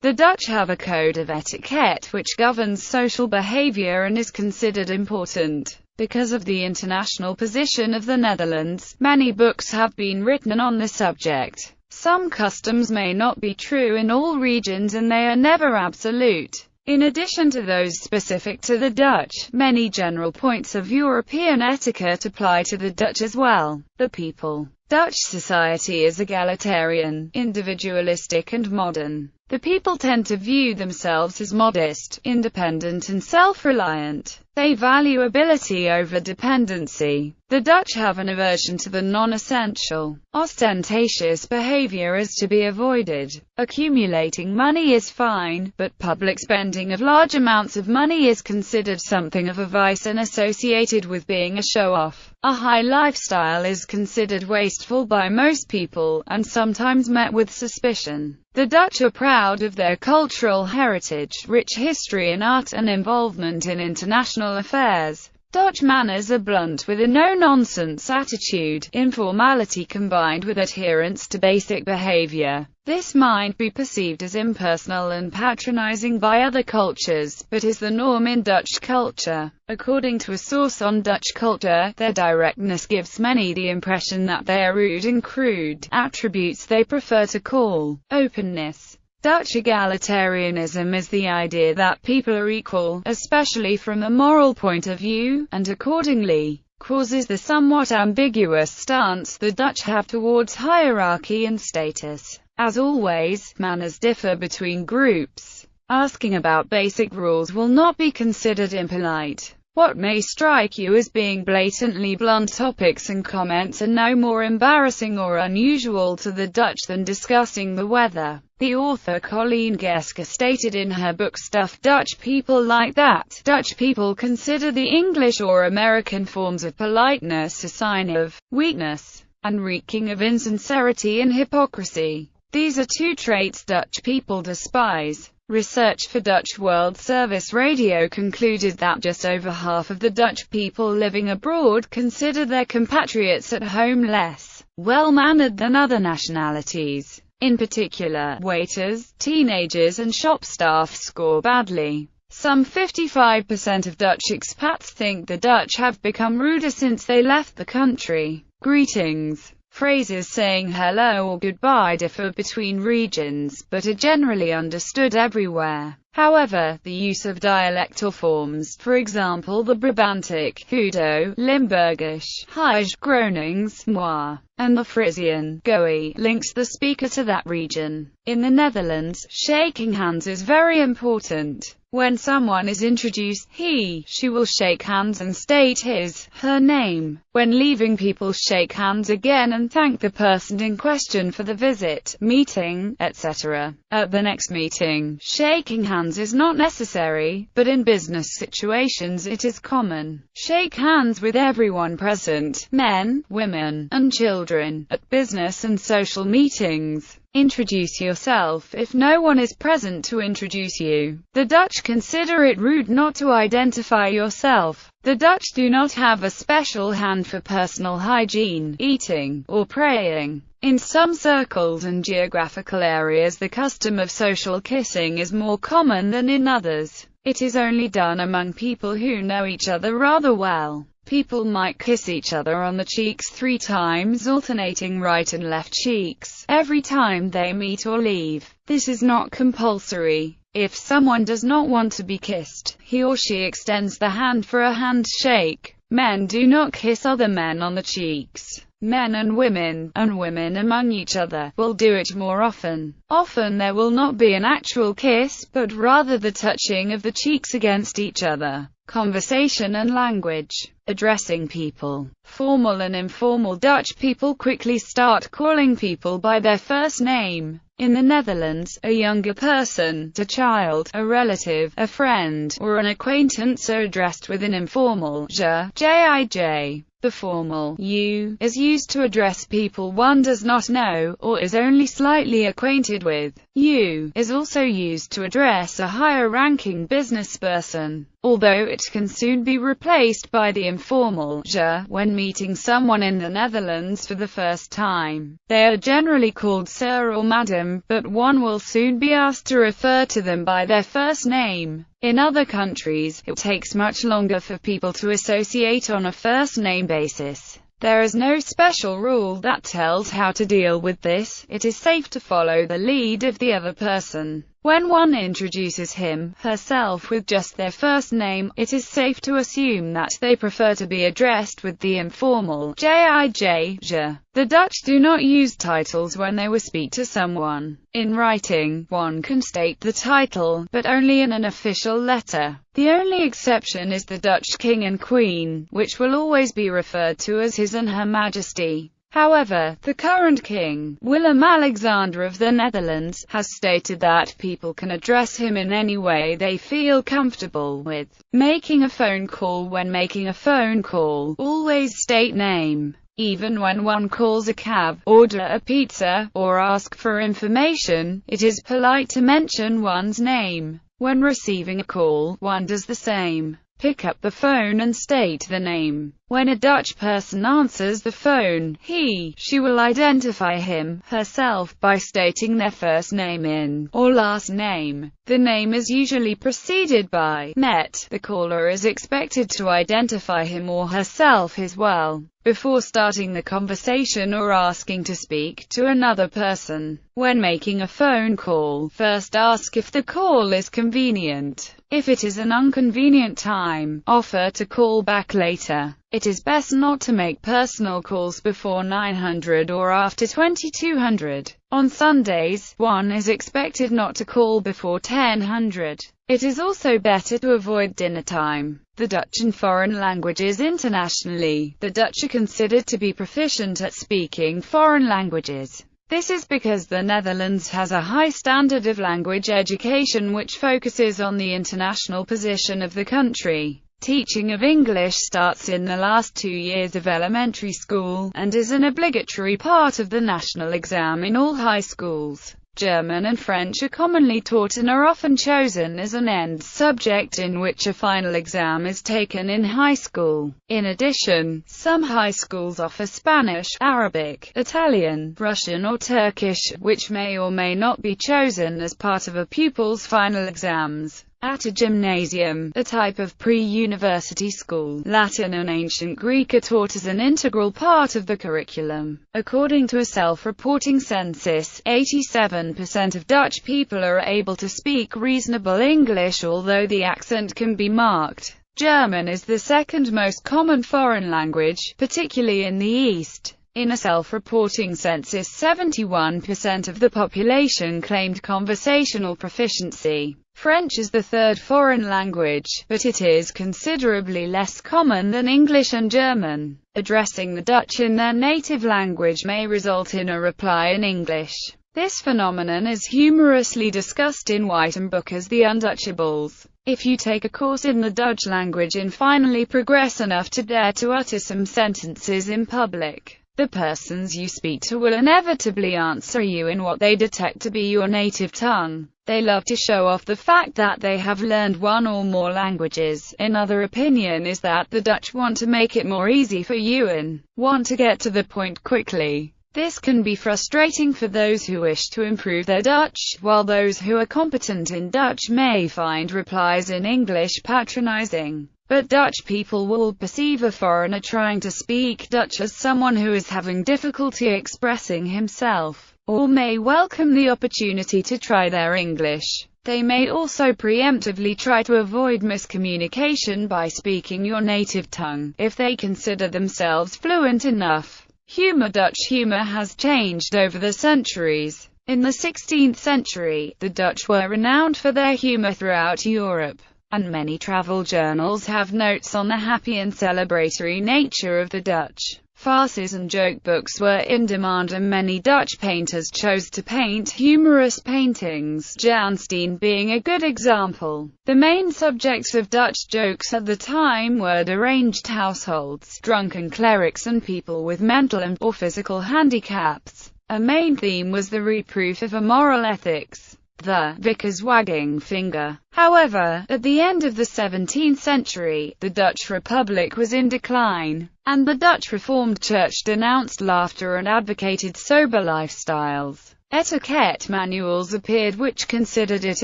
The Dutch have a code of etiquette which governs social behavior and is considered important. Because of the international position of the Netherlands, many books have been written on the subject. Some customs may not be true in all regions and they are never absolute. In addition to those specific to the Dutch, many general points of European etiquette apply to the Dutch as well. The people. Dutch society is egalitarian, individualistic and modern. The people tend to view themselves as modest, independent and self-reliant. They value ability over dependency. The Dutch have an aversion to the non-essential. Ostentatious behavior is to be avoided. Accumulating money is fine, but public spending of large amounts of money is considered something of a vice and associated with being a show-off. A high lifestyle is considered wasteful by most people, and sometimes met with suspicion. The Dutch are proud of their cultural heritage, rich history and art, and involvement in international affairs. Dutch manners are blunt with a no-nonsense attitude, informality combined with adherence to basic behavior. This might be perceived as impersonal and patronizing by other cultures, but is the norm in Dutch culture. According to a source on Dutch culture, their directness gives many the impression that they are rude and crude, attributes they prefer to call openness. Dutch egalitarianism is the idea that people are equal, especially from a moral point of view, and accordingly, causes the somewhat ambiguous stance the Dutch have towards hierarchy and status. As always, manners differ between groups. Asking about basic rules will not be considered impolite. What may strike you as being blatantly blunt topics and comments are no more embarrassing or unusual to the Dutch than discussing the weather. The author Colleen Geske stated in her book Stuff Dutch People Like That, Dutch people consider the English or American forms of politeness a sign of weakness, and reeking of insincerity and hypocrisy. These are two traits Dutch people despise. Research for Dutch World Service Radio concluded that just over half of the Dutch people living abroad consider their compatriots at home less well-mannered than other nationalities. In particular, waiters, teenagers and shop staff score badly. Some 55% of Dutch expats think the Dutch have become ruder since they left the country. Greetings. Phrases saying hello or goodbye differ between regions, but are generally understood everywhere. However, the use of dialectal forms, for example the Brabantic, Hudo, Limburgish, Huis, Gronings, moi, and the Frisian, Goeie, links the speaker to that region. In the Netherlands, shaking hands is very important. When someone is introduced, she will shake hands and state her name. When leaving, people shake hands again and thank the person in question for the visit, meeting, etc. At the next meeting, shaking hands is not necessary, but in business situations it is common. Shake hands with everyone present, men, women, and children, at business and social meetings. Introduce yourself if no one is present to introduce you. The Dutch consider it rude not to identify yourself. The Dutch do not have a special hand for personal hygiene, eating, or praying. In some circles and geographical areas the custom of social kissing is more common than in others. It is only done among people who know each other rather well. People might kiss each other on the cheeks 3 times, alternating right and left cheeks, every time they meet or leave. This is not compulsory. If someone does not want to be kissed, he or she extends the hand for a handshake. Men do not kiss other men on the cheeks. Men and women among each other, will do it more often. Often there will not be an actual kiss, but rather the touching of the cheeks against each other. Conversation and language. Addressing people. Formal and informal Dutch people quickly start calling people by their first name. In the Netherlands, a younger person, a child, a relative, a friend, or an acquaintance are addressed with an informal jij. The formal you is used to address people one does not know, or is only slightly acquainted with. You is also used to address a higher-ranking businessperson. although it can soon be replaced by the informal je when meeting someone in the Netherlands for the first time. They are generally called sir or madam, but one will soon be asked to refer to them by their first name. In other countries, it takes much longer for people to associate on a first-name basis. There is no special rule that tells how to deal with this. It is safe to follow the lead of the other person. When one introduces him, herself with just their first name, it is safe to assume that they prefer to be addressed with the informal jij, je. The Dutch do not use titles when they will speak to someone. In writing, one can state the title, but only in an official letter. The only exception is the Dutch king and queen, which will always be referred to as His and Her Majesty. However, the current king, Willem-Alexander of the Netherlands, has stated that people can address him in any way they feel comfortable with. Making a phone call. When making a phone call, always state name. Even when one calls a cab, order a pizza, or ask for information, it is polite to mention one's name. When receiving a call, one does the same. Pick up the phone and state the name. When a Dutch person answers the phone, she will identify him, herself, by stating their first name in, or last name. The name is usually preceded by met. The caller is expected to identify him or herself as well, before starting the conversation or asking to speak to another person. When making a phone call, first ask if the call is convenient. If it is an inconvenient time, offer to call back later. It is best not to make personal calls before 900 or after 2200. On Sundays, one is expected not to call before 1000. It is also better to avoid dinner time. The Dutch and foreign languages. Internationally, the Dutch are considered to be proficient at speaking foreign languages. This is because the Netherlands has a high standard of language education which focuses on the international position of the country. Teaching of English starts in the last 2 years of elementary school, and is an obligatory part of the national exam in all high schools. German and French are commonly taught and are often chosen as an end subject in which a final exam is taken in high school. In addition, some high schools offer Spanish, Arabic, Italian, Russian or Turkish, which may or may not be chosen as part of a pupil's final exams. At a gymnasium, a type of pre-university school, Latin and ancient Greek are taught as an integral part of the curriculum. According to a self-reporting census, 87% of Dutch people are able to speak reasonable English, although the accent can be marked. German is the second most common foreign language, particularly in the East. In a self-reporting census, 71% of the population claimed conversational proficiency. French is the third foreign language, but it is considerably less common than English and German. Addressing the Dutch in their native language may result in a reply in English. This phenomenon is humorously discussed in White's book as the Undutchables. If you take a course in the Dutch language and finally progress enough to dare to utter some sentences in public, the persons you speak to will inevitably answer you in what they detect to be your native tongue. They love to show off the fact that they have learned one or more languages. Another opinion is that the Dutch want to make it more easy for you and want to get to the point quickly. This can be frustrating for those who wish to improve their Dutch, while those who are competent in Dutch may find replies in English patronizing. But Dutch people will perceive a foreigner trying to speak Dutch as someone who is having difficulty expressing himself, or may welcome the opportunity to try their English. They may also preemptively try to avoid miscommunication by speaking your native tongue, if they consider themselves fluent enough. Humor. Dutch humor has changed over the centuries. In the 16th century, the Dutch were renowned for their humor throughout Europe, and many travel journals have notes on the happy and celebratory nature of the Dutch. Farces and joke books were in demand, and many Dutch painters chose to paint humorous paintings, Jan Steen being a good example. The main subjects of Dutch jokes at the time were deranged households, drunken clerics and people with mental and/or physical handicaps. A main theme was the reproof of immoral ethics. the vicar's wagging finger. However, at the end of the 17th century, the Dutch Republic was in decline, and the Dutch Reformed Church denounced laughter and advocated sober lifestyles. Etiquette manuals appeared which considered it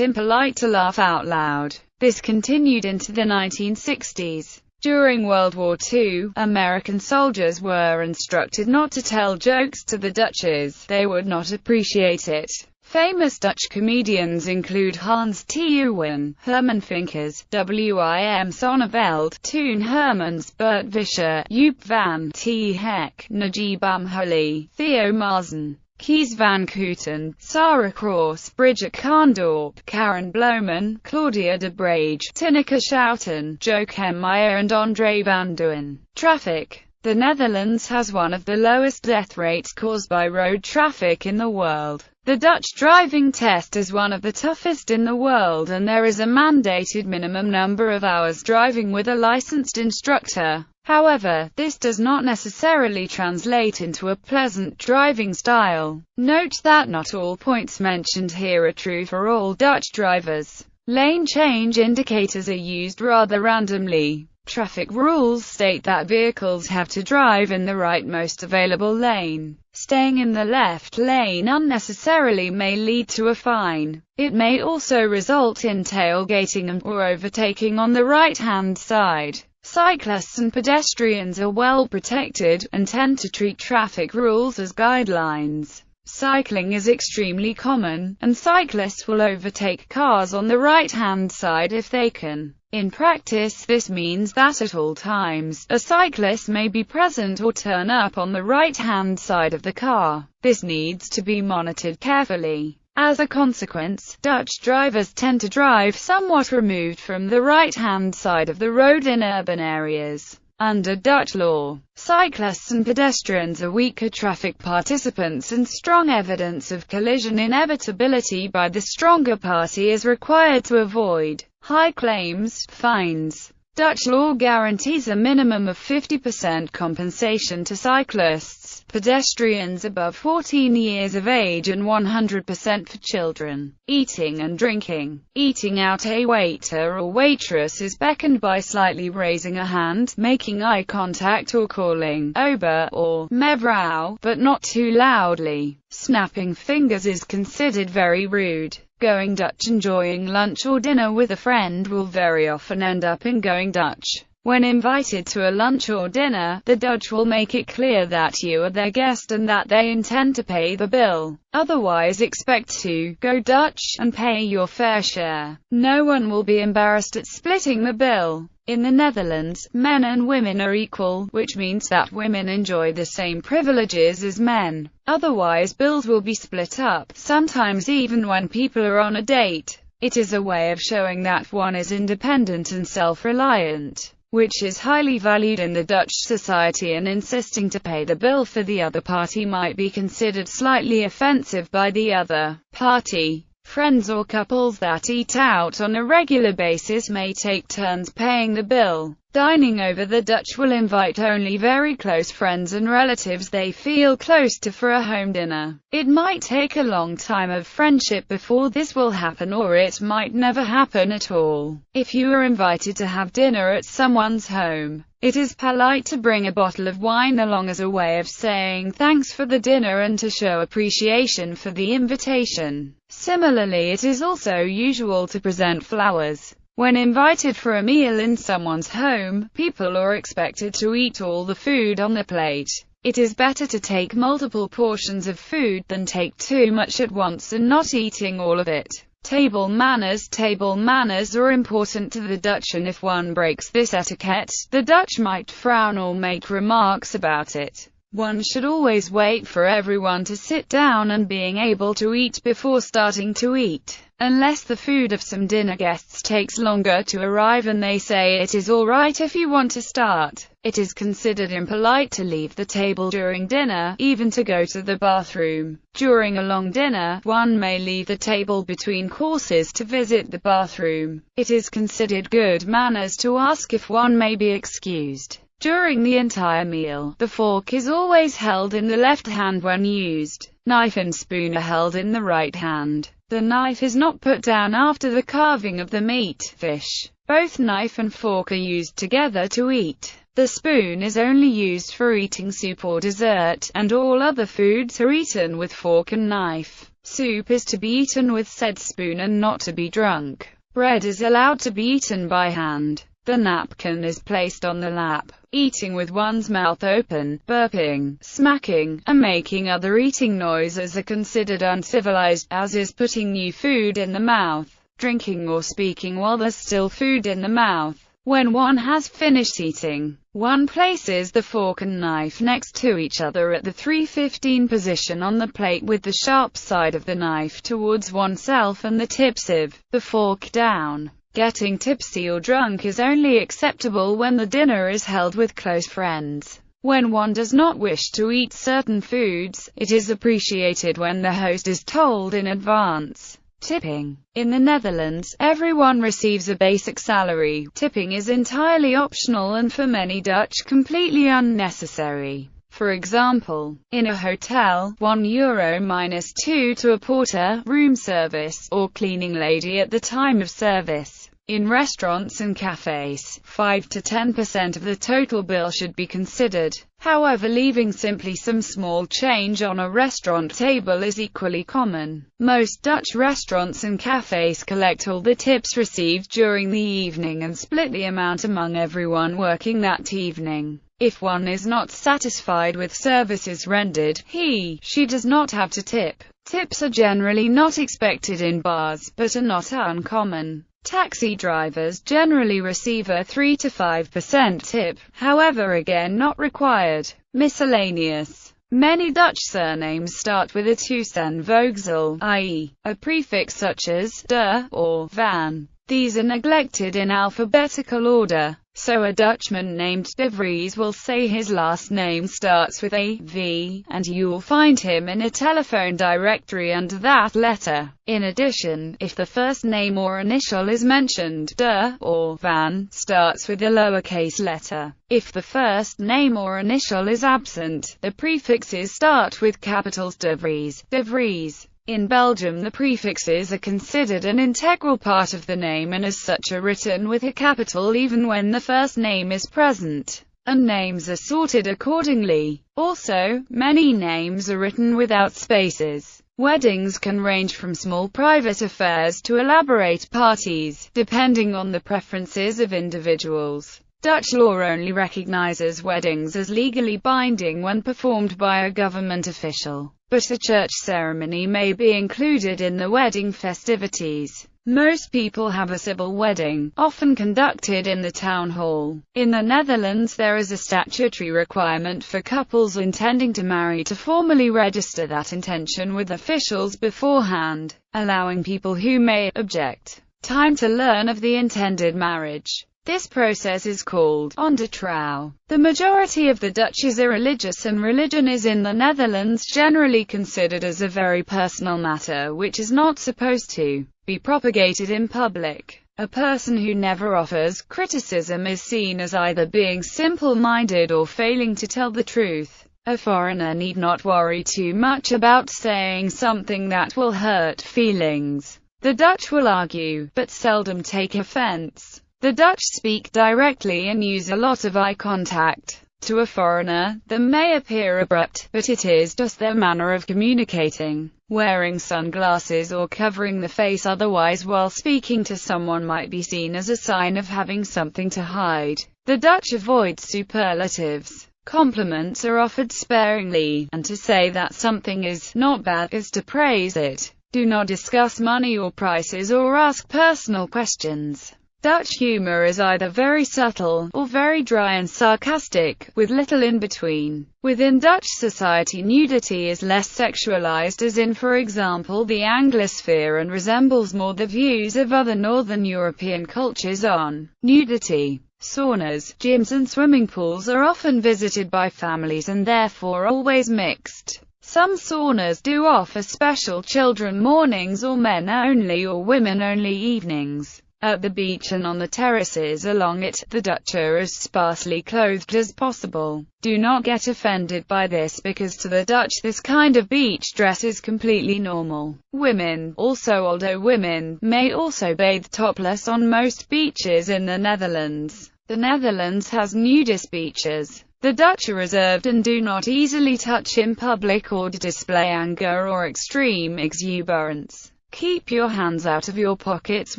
impolite to laugh out loud. This continued into the 1960s. During World War II, American soldiers were instructed not to tell jokes to the Dutches. They would not appreciate it. Famous Dutch comedians include Hans T. Uwen, Herman Vinkers, W.I.M. Sonneveld, Toon Hermans, Bert Vischer, Joop van T. Heck, Najib Amhali, Theo Maassen, Kees van Kooten, Sarah Cross, Bridget Kaandorp, Karen Bloemen, Claudia de Brage, Tineke Schouten, Joachim Meyer and André van Duin. Traffic. The Netherlands has one of the lowest death rates caused by road traffic in the world. The Dutch driving test is one of the toughest in the world, and there is a mandated minimum number of hours driving with a licensed instructor. However, this does not necessarily translate into a pleasant driving style. Note that not all points mentioned here are true for all Dutch drivers. Lane change indicators are used rather randomly. Traffic rules state that vehicles have to drive in the rightmost available lane. Staying in the left lane unnecessarily may lead to a fine. It may also result in tailgating and/or overtaking on the right-hand side. Cyclists and pedestrians are well protected, and tend to treat traffic rules as guidelines. Cycling is extremely common, and cyclists will overtake cars on the right-hand side if they can. In practice, this means that at all times, a cyclist may be present or turn up on the right-hand side of the car. This needs to be monitored carefully. As a consequence, Dutch drivers tend to drive somewhat removed from the right-hand side of the road in urban areas. Under Dutch law, cyclists and pedestrians are weaker traffic participants, and strong evidence of collision inevitability by the stronger party is required to avoid high claims, fines. Dutch law guarantees a minimum of 50% compensation to cyclists, pedestrians above 14 years of age, and 100% for children. Eating and drinking. Eating out, a waiter or waitress is beckoned by slightly raising a hand, making eye contact, or calling "ober" or "mevrouw," but not too loudly. Snapping fingers is considered very rude. Going Dutch. Enjoying lunch or dinner with a friend will very often end up in going Dutch. When invited to a lunch or dinner, the Dutch will make it clear that you are their guest and that they intend to pay the bill. Otherwise, expect to go Dutch and pay your fair share. No one will be embarrassed at splitting the bill. In the Netherlands, men and women are equal, which means that women enjoy the same privileges as men. Otherwise, bills will be split up, sometimes even when people are on a date. It is a way of showing that one is independent and self-reliant, which is highly valued in the Dutch society, and insisting to pay the bill for the other party might be considered slightly offensive by the other party. Friends or couples that eat out on a regular basis may take turns paying the bill. Dining over. The Dutch will invite only very close friends and relatives they feel close to for a home dinner. It might take a long time of friendship before this will happen, or it might never happen at all. If you are invited to have dinner at someone's home, it is polite to bring a bottle of wine along as a way of saying thanks for the dinner and to show appreciation for the invitation. Similarly, it is also usual to present flowers. When invited for a meal in someone's home, people are expected to eat all the food on the plate. It is better to take multiple portions of food than take too much at once and not eating all of it. Table manners. Table manners are important to the Dutch, and if one breaks this etiquette, the Dutch might frown or make remarks about it. One should always wait for everyone to sit down and being able to eat before starting to eat. Unless the food of some dinner guests takes longer to arrive and they say it is alright if you want to start. It is considered impolite to leave the table during dinner, even to go to the bathroom. During a long dinner, one may leave the table between courses to visit the bathroom. It is considered good manners to ask if one may be excused. During the entire meal, the fork is always held in the left hand when used. Knife and spoon are held in the right hand. The knife is not put down after the carving of the meat, fish. Both knife and fork are used together to eat. The spoon is only used for eating soup or dessert, and all other foods are eaten with fork and knife. Soup is to be eaten with said spoon and not to be drunk. Bread is allowed to be eaten by hand. The napkin is placed on the lap. Eating with one's mouth open, burping, smacking, and making other eating noises are considered uncivilized, as is putting new food in the mouth, drinking or speaking while there's still food in the mouth. When one has finished eating, one places the fork and knife next to each other at the 3:15 position on the plate with the sharp side of the knife towards oneself and the tips of the fork down. Getting tipsy or drunk is only acceptable when the dinner is held with close friends. When one does not wish to eat certain foods, it is appreciated when the host is told in advance. Tipping. In the Netherlands, everyone receives a basic salary. Tipping is entirely optional and for many Dutch completely unnecessary. For example, in a hotel, €1 minus 2 to a porter, room service, or cleaning lady at the time of service. In restaurants and cafes, 5 to 10% of the total bill should be considered. However, leaving simply some small change on a restaurant table is equally common. Most Dutch restaurants and cafes collect all the tips received during the evening and split the amount among everyone working that evening. If one is not satisfied with services rendered, she does not have to tip. Tips are generally not expected in bars, but are not uncommon. Taxi drivers generally receive a 3 to 5% tip, however again not required. Miscellaneous. Many Dutch surnames start with a toesan-voegsel, i.e., a prefix such as de or van. These are neglected in alphabetical order, so a Dutchman named De Vries will say his last name starts with a V, and you'll find him in a telephone directory under that letter. In addition, if the first name or initial is mentioned, De or Van starts with a lowercase letter. If the first name or initial is absent, the prefixes start with capitals De Vries, De Vries. In Belgium, the prefixes are considered an integral part of the name and as such are written with a capital even when the first name is present, and names are sorted accordingly. Also, many names are written without spaces. Weddings can range from small private affairs to elaborate parties, depending on the preferences of individuals. Dutch law only recognizes weddings as legally binding when performed by a government official, but a church ceremony may be included in the wedding festivities. Most people have a civil wedding, often conducted in the town hall. In the Netherlands, there is a statutory requirement for couples intending to marry to formally register that intention with officials beforehand, allowing people who may object time to learn of the intended marriage. This process is called ondertrouw. The majority of the Dutch is irreligious, and religion is in the Netherlands generally considered as a very personal matter which is not supposed to be propagated in public. A person who never offers criticism is seen as either being simple-minded or failing to tell the truth. A foreigner need not worry too much about saying something that will hurt feelings. The Dutch will argue, but seldom take offense. The Dutch speak directly and use a lot of eye contact. To a foreigner, that may appear abrupt, but it is just their manner of communicating. Wearing sunglasses or covering the face otherwise while speaking to someone might be seen as a sign of having something to hide. The Dutch avoid superlatives. Compliments are offered sparingly, and to say that something is not bad is to praise it. Do not discuss money or prices or ask personal questions. Dutch humor is either very subtle, or very dry and sarcastic, with little in between. Within Dutch society, nudity is less sexualized, as in, for example, the Anglosphere, and resembles more the views of other Northern European cultures on nudity. Saunas, gyms and swimming pools are often visited by families and therefore always mixed. Some saunas do offer special children mornings or men only or women only evenings. At the beach and on the terraces along it, the Dutch are as sparsely clothed as possible. Do not get offended by this, because to the Dutch this kind of beach dress is completely normal. Women, also older women, may also bathe topless on most beaches in the Netherlands. The Netherlands has nudist beaches. The Dutch are reserved and do not easily touch in public or display anger or extreme exuberance. Keep your hands out of your pockets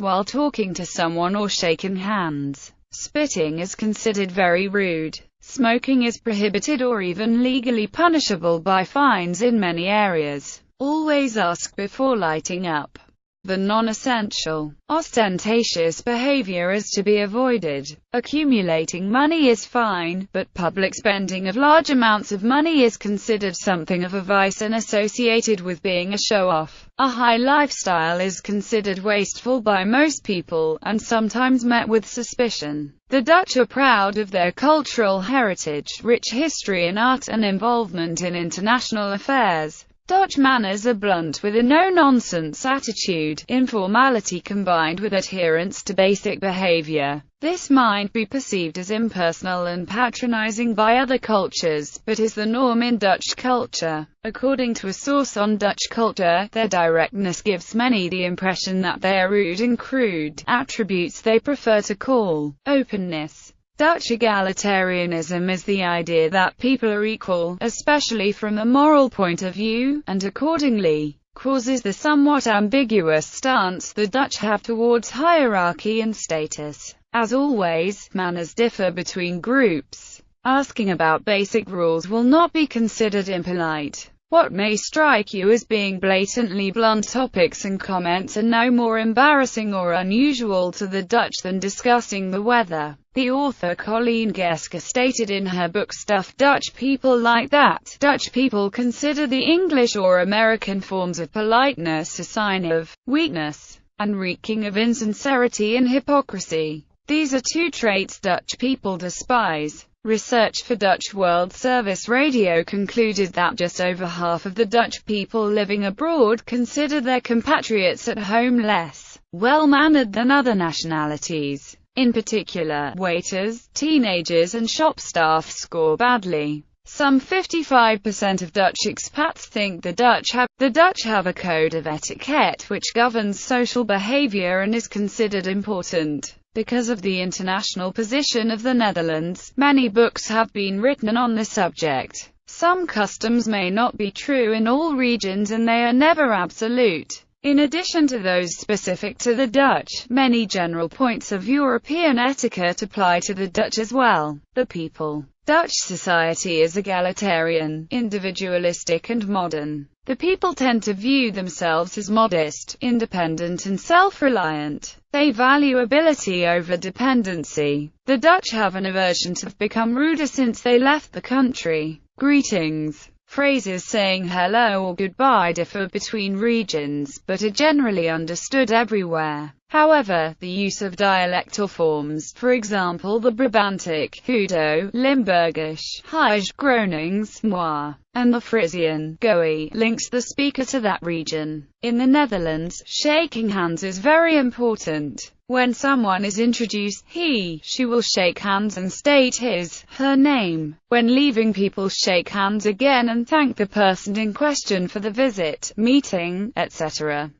while talking to someone or shaking hands. Spitting is considered very rude. Smoking is prohibited or even legally punishable by fines in many areas. Always ask before lighting up. The non-essential, ostentatious behavior is to be avoided. Accumulating money is fine, but public spending of large amounts of money is considered something of a vice and associated with being a show-off. A high lifestyle is considered wasteful by most people, and sometimes met with suspicion. The Dutch are proud of their cultural heritage, rich history and art, and involvement in international affairs. Dutch manners are blunt with a no-nonsense attitude, informality combined with adherence to basic behavior. This might be perceived as impersonal and patronizing by other cultures, but is the norm in Dutch culture. According to a source on Dutch culture, their directness gives many the impression that they are rude and crude, attributes they prefer to call openness. Dutch egalitarianism is the idea that people are equal, especially from a moral point of view, and accordingly, causes the somewhat ambiguous stance the Dutch have towards hierarchy and status. As always, manners differ between groups. Asking about basic rules will not be considered impolite. What may strike you as being blatantly blunt topics and comments are no more embarrassing or unusual to the Dutch than discussing the weather. The author Colleen Geske stated in her book Stuff Dutch People Like That, Dutch people consider the English or American forms of politeness a sign of weakness, and reeking of insincerity and hypocrisy. These are two traits Dutch people despise. Research for Dutch World Service Radio concluded that just over half of the Dutch people living abroad consider their compatriots at home less well-mannered than other nationalities. In particular, waiters, teenagers and shop staff score badly. Some 55% of Dutch expats think the Dutch have a code of etiquette which governs social behavior and is considered important. Because of the international position of the Netherlands, many books have been written on the subject. Some customs may not be true in all regions and they are never absolute. In addition to those specific to the Dutch, many general points of European etiquette apply to the Dutch as well. The people. Dutch society is egalitarian, individualistic and modern. The people tend to view themselves as modest, independent and self-reliant. They value ability over dependency. The Dutch have an aversion to have become ruder since they left the country. Greetings. Phrases saying hello or goodbye differ between regions, but are generally understood everywhere. However, the use of dialectal forms, for example the Brabantic, Hudo, Limburgish, Hage, Gronings, moi, and the Frisian, Goeie, links the speaker to that region. In the Netherlands, shaking hands is very important. When someone is introduced, she will shake hands and state her name. When leaving, people shake hands again and thank the person in question for the visit, meeting, etc.